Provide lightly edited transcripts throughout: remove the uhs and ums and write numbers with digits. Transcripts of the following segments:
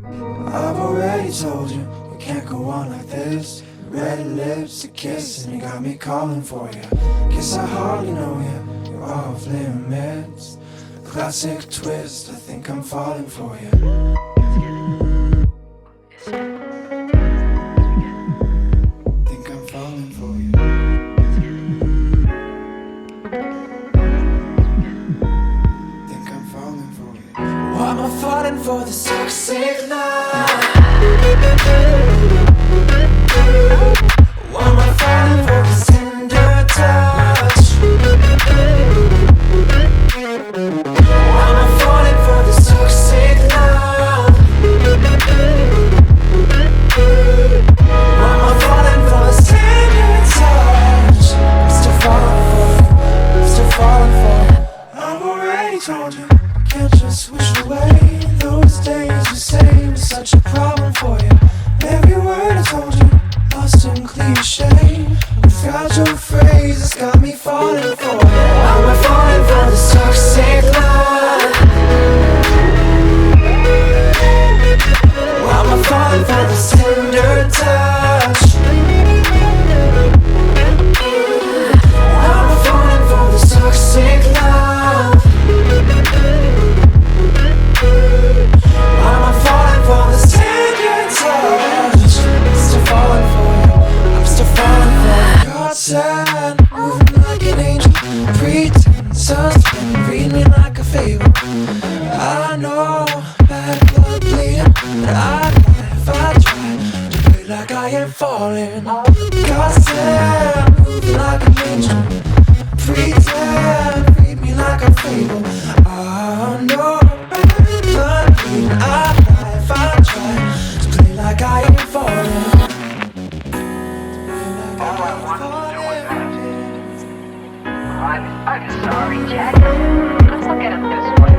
I've already told you, we can't go on like this. Red lips, a kiss, and you got me calling for you. Guess I hardly know you, you're off limits. Classic twist, I think I'm falling for you. Think I'm falling for you. Think I'm falling for you. Why am I falling for this toxic love? Why am I falling for this tender touch? Why am I falling for this toxic love? Why am I falling for this tender touch? I'm still falling for you, I'm still falling for you. I've already told you, I can't just wish away those days you say was such a problem for you. Every word I told you, lost in cliche. Without your phrase, it's got me falling for you. Why am I falling for this toxic love? Why am I falling for this tender touch? Why am I falling for this toxic love? Why am I falling for this tender touch? I'm still falling for you, I'm still falling for you. God said, moving like an angel, pretend suspect, read me like a fable. I know, bad blood bleeding, but I'd lie if I tried to play like I ain't falling. God said, moving like an angel, pretend, read me like a fable. I know, bad blood bleeding, I'd lie if I tried to play like I ain't falling. I'm sorry, Jack. Let's look at it this way.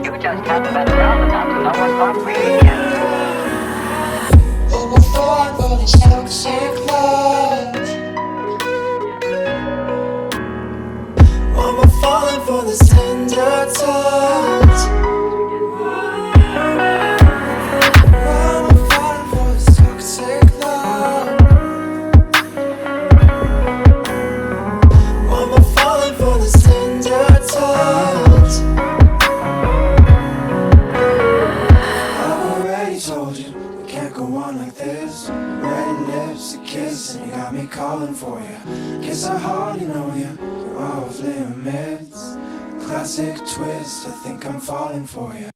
You just haven't been around enough to know what love really is. Oh, I'm falling for this toxic love. Oh, I'm falling for this tender touch. Oh, I'm falling for this toxic love. Oh, I'm falling for this tender touch. I've already told you, we can't go on like this. Red lips, a kiss, and you got me calling for you. Guess I hardly know you, you're off limits. Classic twist, I think I'm falling for you.